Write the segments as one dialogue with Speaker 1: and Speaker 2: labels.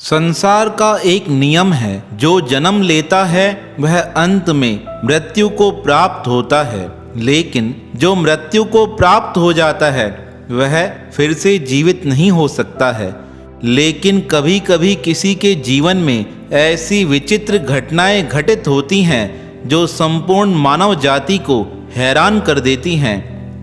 Speaker 1: संसार का एक नियम है, जो जन्म लेता है वह अंत में मृत्यु को प्राप्त होता है, लेकिन जो मृत्यु को प्राप्त हो जाता है वह फिर से जीवित नहीं हो सकता है। लेकिन कभी कभी किसी के जीवन में ऐसी विचित्र घटनाएं घटित होती हैं जो संपूर्ण मानव जाति को हैरान कर देती हैं।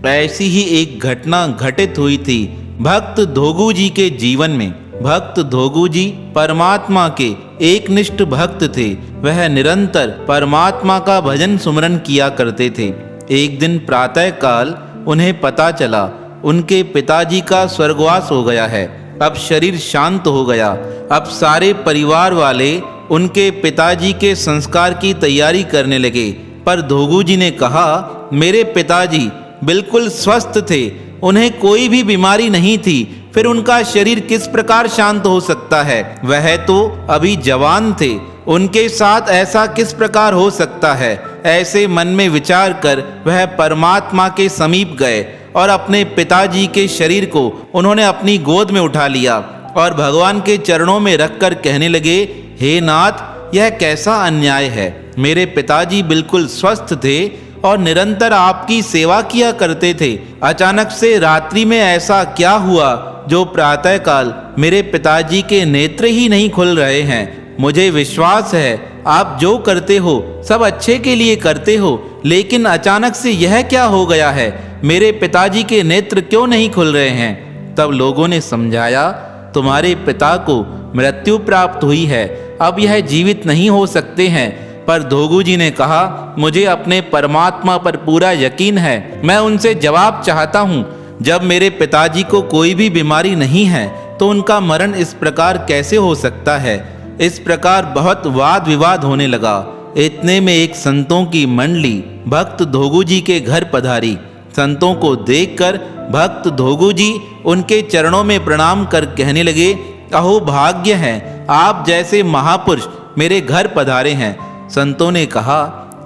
Speaker 1: ऐसी ही एक घटना घटित हुई थी भक्त धोगू जी के जीवन में। भक्त धोगू जी परमात्मा के एक निष्ठ भक्त थे। वह निरंतर परमात्मा का भजन सुमरन किया करते थे। एक दिन प्रातः काल उन्हें पता चला उनके पिताजी का स्वर्गवास हो गया है। अब शरीर शांत हो गया। अब सारे परिवार वाले उनके पिताजी के संस्कार की तैयारी करने लगे। पर धोगू जी ने कहा, मेरे पिताजी बिल्कुल स्वस्थ थे, उन्हें कोई भी बीमारी नहीं थी, फिर उनका शरीर किस प्रकार शांत हो सकता है? वह तो अभी जवान थे, उनके साथ ऐसा किस प्रकार हो सकता है? ऐसे मन में विचार कर वह परमात्मा के समीप गए और अपने पिताजी के शरीर को उन्होंने अपनी गोद में उठा लिया और भगवान के चरणों में रखकर कहने लगे, हे नाथ, यह कैसा अन्याय है। मेरे पिताजी बिल्कुल स्वस्थ थे और निरंतर आपकी सेवा किया करते थे। अचानक से रात्रि में ऐसा क्या हुआ जो प्रातःकाल मेरे पिताजी के नेत्र ही नहीं खुल रहे हैं? मुझे विश्वास है आप जो करते हो सब अच्छे के लिए करते हो, लेकिन अचानक से यह क्या हो गया है? मेरे पिताजी के नेत्र क्यों नहीं खुल रहे हैं? तब लोगों ने समझाया, तुम्हारे पिता को मृत्यु प्राप्त हुई है, अब यह जीवित नहीं हो सकते हैं। पर धोगू जी ने कहा, मुझे अपने परमात्मा पर पूरा यकीन है, मैं उनसे जवाब चाहता हूँ। जब मेरे पिताजी को कोई भी बीमारी नहीं है तो उनका मरण इस प्रकार कैसे हो सकता है? इस प्रकार बहुत वाद विवाद होने लगा। इतने में एक संतों की मंडली भक्त धोगू जी के घर पधारी। संतों को देखकर भक्त धोगू जी उनके चरणों में प्रणाम कर कहने लगे, अहो भाग्य है, आप जैसे महापुरुष मेरे घर पधारे हैं। संतों ने कहा,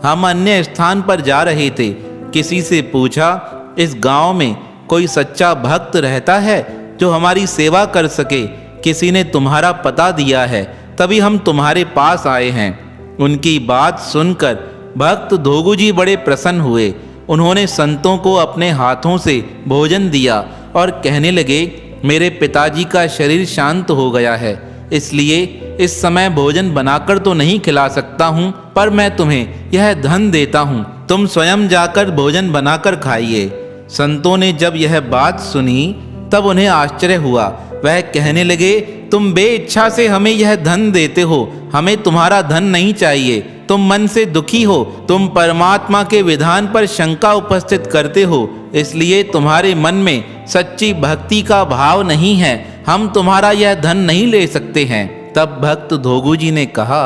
Speaker 1: हम अन्य स्थान पर जा रहे थे, किसी से पूछा, इस गांव में कोई सच्चा भक्त रहता है जो हमारी सेवा कर सके? किसी ने तुम्हारा पता दिया है, तभी हम तुम्हारे पास आए हैं। उनकी बात सुनकर भक्त धोगू जी बड़े प्रसन्न हुए। उन्होंने संतों को अपने हाथों से भोजन दिया और कहने लगे, मेरे पिताजी का शरीर शांत हो गया है, इसलिए इस समय भोजन बनाकर तो नहीं खिला सकता हूँ, पर मैं तुम्हें यह धन देता हूँ, तुम स्वयं जाकर भोजन बनाकर खाइए। संतों ने जब यह बात सुनी तब उन्हें आश्चर्य हुआ। वह कहने लगे, तुम बे इच्छा से हमें यह धन देते हो, हमें तुम्हारा धन नहीं चाहिए। तुम मन से दुखी हो, तुम परमात्मा के विधान पर शंका उपस्थित करते हो, इसलिए तुम्हारे मन में सच्ची भक्ति का भाव नहीं है। हम तुम्हारा यह धन नहीं ले सकते हैं। तब भक्त धोगू जी ने कहा,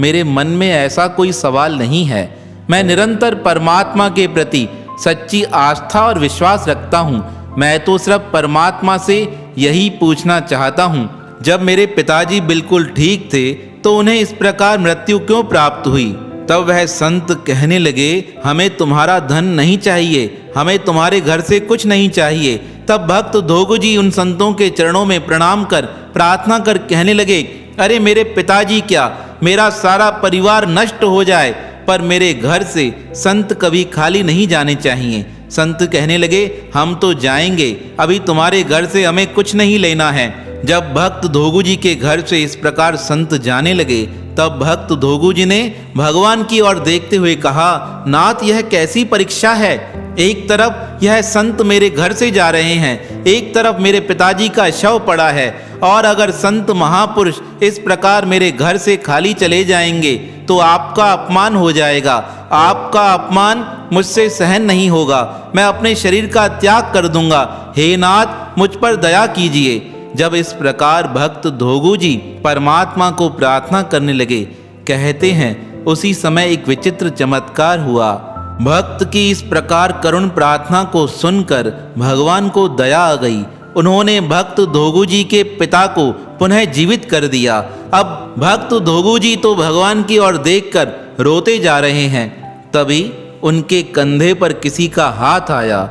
Speaker 1: मेरे मन में ऐसा कोई सवाल नहीं है। मैं निरंतर परमात्मा के प्रति सच्ची आस्था और विश्वास रखता हूँ। मैं तो सिर्फ परमात्मा से यही पूछना चाहता हूँ, जब मेरे पिताजी बिल्कुल ठीक थे तो उन्हें इस प्रकार मृत्यु क्यों प्राप्त हुई? तब वह संत कहने लगे, हमें तुम्हारा धन नहीं चाहिए, हमें तुम्हारे घर से कुछ नहीं चाहिए। तब भक्त धोगू जी उन संतों के चरणों में प्रणाम कर प्रार्थना कर कहने लगे, अरे मेरे पिताजी क्या, मेरा सारा परिवार नष्ट हो जाए, पर मेरे घर से संत कभी खाली नहीं जाने चाहिए। संत कहने लगे, हम तो जाएंगे, अभी तुम्हारे घर से हमें कुछ नहीं लेना है। जब भक्त धोगू जी के घर से इस प्रकार संत जाने लगे, तब भक्त धोगू जी ने भगवान की ओर देखते हुए कहा, नाथ, यह कैसी परीक्षा है? एक तरफ यह संत मेरे घर से जा रहे हैं, एक तरफ मेरे पिताजी का शव पड़ा है, और अगर संत महापुरुष इस प्रकार मेरे घर से खाली चले जाएंगे तो आपका अपमान हो जाएगा। आपका अपमान मुझसे सहन नहीं होगा, मैं अपने शरीर का त्याग कर दूंगा। हे नाथ, मुझ पर दया कीजिए। जब इस प्रकार भक्त धोगू जी परमात्मा को प्रार्थना करने लगे, कहते हैं उसी समय एक विचित्र चमत्कार हुआ। भक्त की इस प्रकार करुण प्रार्थना को सुनकर भगवान को दया आ गई। उन्होंने भक्त धोगू जी के पिता को पुनः जीवित कर दिया। अब भक्त धोगू जी तो भगवान की ओर देखकर रोते जा रहे हैं। तभी उनके कंधे पर किसी का हाथ आया।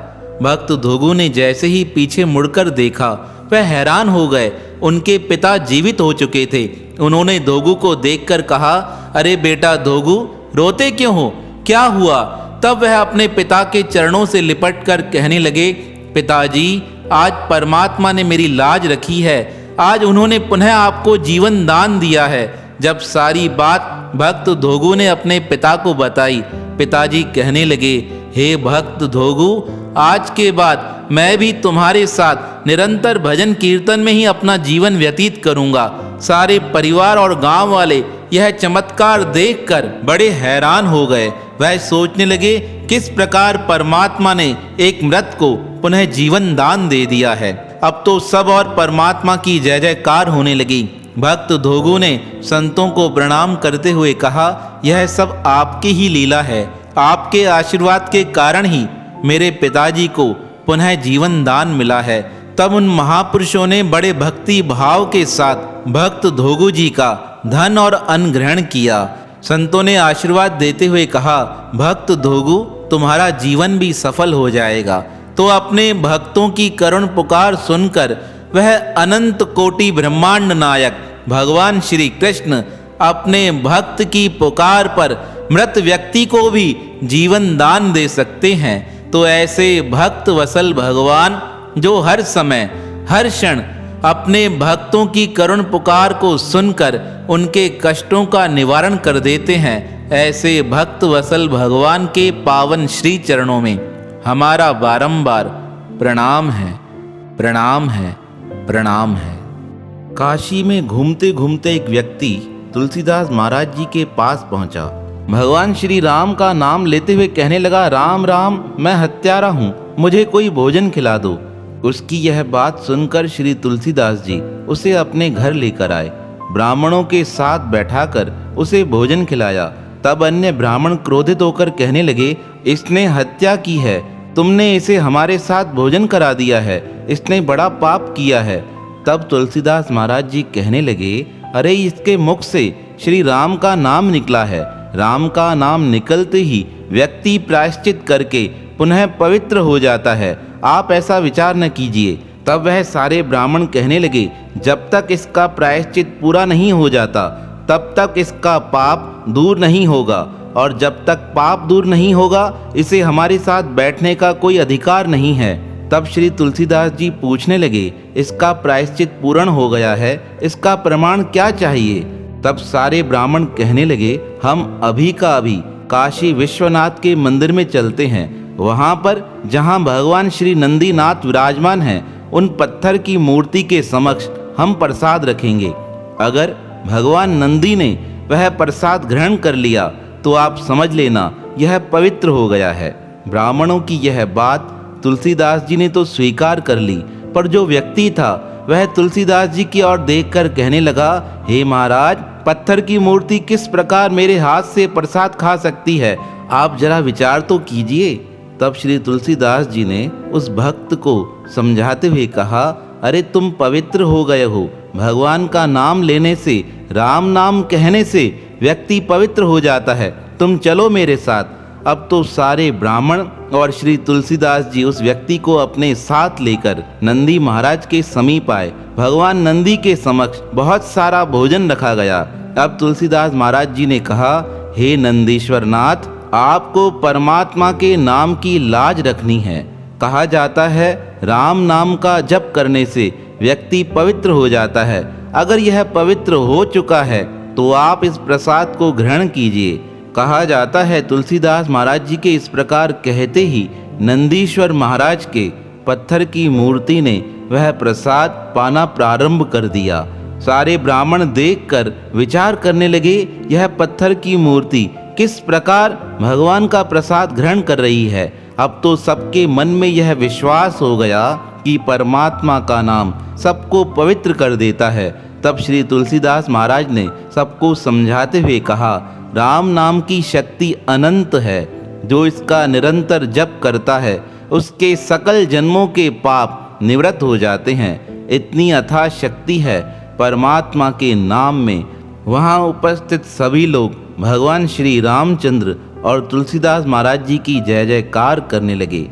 Speaker 1: भक्त धोगू ने जैसे ही पीछे मुड़कर देखा, वह हैरान हो गए। उनके पिता जीवित हो चुके थे। उन्होंने धोगू को देखकर कहा, अरे बेटा धोगू, रोते क्यों हो, क्या हुआ? तब वह अपने पिता के चरणों से लिपटकर कहने लगे, पिताजी, आज परमात्मा ने मेरी लाज रखी है। आज उन्होंने पुनः आपको जीवन दान दिया है। जब सारी बात भक्त धोगू ने अपने पिता को बताई, पिताजी कहने लगे, हे भक्त धोगू, आज के बाद मैं भी तुम्हारे साथ निरंतर भजन कीर्तन में ही अपना जीवन व्यतीत करूंगा। सारे परिवार और गांव वाले यह चमत्कार देखकर बड़े हैरान हो गए। वह सोचने लगे, किस प्रकार परमात्मा ने एक मृत को पुनः जीवन दान दे दिया है। अब तो सब और परमात्मा की जय जयकार होने लगी। भक्त धोगू ने संतों को प्रणाम करते हुए कहा, यह सब आपकी ही लीला है। आपके आशीर्वाद के कारण ही मेरे पिताजी को पुनः जीवन दान मिला है। तब उन महापुरुषों ने बड़े भक्ति भाव के साथ भक्त धोगू जी का धन और अन्न ग्रहण किया। संतों ने आशीर्वाद देते हुए कहा, भक्त धोगू, तुम्हारा जीवन भी सफल हो जाएगा। तो अपने भक्तों की करुण पुकार सुनकर वह अनंत कोटि ब्रह्मांड नायक भगवान श्री कृष्ण अपने भक्त की पुकार पर मृत व्यक्ति को भी जीवन दान दे सकते हैं। तो ऐसे भक्त वसल भगवान, जो हर समय हर क्षण अपने भक्तों की करुण पुकार को सुनकर उनके कष्टों का निवारण कर देते हैं, ऐसे भक्त वसल भगवान के पावन श्री चरणों में हमारा बारंबार प्रणाम है, प्रणाम है, प्रणाम है। काशी में घूमते घूमते एक व्यक्ति तुलसीदास महाराज जी के पास पहुंचा। भगवान श्री राम का नाम लेते हुए कहने लगा, राम राम, मैं हत्यारा हूँ, मुझे कोई भोजन खिला दो। उसकी यह बात सुनकर श्री तुलसीदास जी उसे अपने घर लेकर आए। ब्राह्मणों के साथ बैठाकर उसे भोजन खिलाया। तब अन्य ब्राह्मण क्रोधित होकर कहने लगे, इसने हत्या की है, तुमने इसे हमारे साथ भोजन करा दिया है, इसने बड़ा पाप किया है। तब तुलसीदास महाराज जी कहने लगे, अरे इसके मुख से श्री राम का नाम निकला है। राम का नाम निकलते ही व्यक्ति प्रायश्चित करके पुनः पवित्र हो जाता है। आप ऐसा विचार न कीजिए। तब वह सारे ब्राह्मण कहने लगे, जब तक इसका प्रायश्चित पूरा नहीं हो जाता तब तक इसका पाप दूर नहीं होगा, और जब तक पाप दूर नहीं होगा इसे हमारे साथ बैठने का कोई अधिकार नहीं है। तब श्री तुलसीदास जी पूछने लगे, इसका प्रायश्चित पूर्ण हो गया है, इसका प्रमाण क्या चाहिए? तब सारे ब्राह्मण कहने लगे, हम अभी का अभी काशी विश्वनाथ के मंदिर में चलते हैं। वहाँ पर जहाँ भगवान श्री नंदीनाथ विराजमान हैं, उन पत्थर की मूर्ति के समक्ष हम प्रसाद रखेंगे। अगर भगवान नंदी ने वह प्रसाद ग्रहण कर लिया तो आप समझ लेना यह पवित्र हो गया है। ब्राह्मणों की यह बात तुलसीदास जी ने तो स्वीकार कर ली, पर जो व्यक्ति था वह तुलसीदास जी की ओर देखकर कहने लगा, हे महाराज, पत्थर की मूर्ति किस प्रकार मेरे हाथ से प्रसाद खा सकती है? आप जरा विचार तो कीजिए। तब श्री तुलसीदास जी ने उस भक्त को समझाते हुए कहा, अरे तुम पवित्र हो गए हो। भगवान का नाम लेने से, राम नाम कहने से व्यक्ति पवित्र हो जाता है। तुम चलो मेरे साथ। अब तो सारे ब्राह्मण और श्री तुलसीदास जी उस व्यक्ति को अपने साथ लेकर नंदी महाराज के समीप आए। भगवान नंदी के समक्ष बहुत सारा भोजन रखा गया। अब तुलसीदास महाराज जी ने कहा, हे नंदीश्वर नाथ, आपको परमात्मा के नाम की लाज रखनी है। कहा जाता है राम नाम का जप करने से व्यक्ति पवित्र हो जाता है। अगर यह पवित्र हो चुका है तो आप इस प्रसाद को ग्रहण कीजिए। कहा जाता है तुलसीदास महाराज जी के इस प्रकार कहते ही नंदीश्वर महाराज के पत्थर की मूर्ति ने वह प्रसाद पाना प्रारंभ कर दिया। सारे ब्राह्मण देखकर विचार करने लगे, यह पत्थर की मूर्ति किस प्रकार भगवान का प्रसाद ग्रहण कर रही है। अब तो सबके मन में यह विश्वास हो गया कि परमात्मा का नाम सबको पवित्र कर देता है। तब श्री तुलसीदास महाराज ने सबको समझाते हुए कहा, राम नाम की शक्ति अनंत है। जो इसका निरंतर जप करता है उसके सकल जन्मों के पाप निवृत्त हो जाते हैं। इतनी अथाह शक्ति है परमात्मा के नाम में। वहाँ उपस्थित सभी लोग भगवान श्री रामचंद्र और तुलसीदास महाराज जी की जय जयकार करने लगे।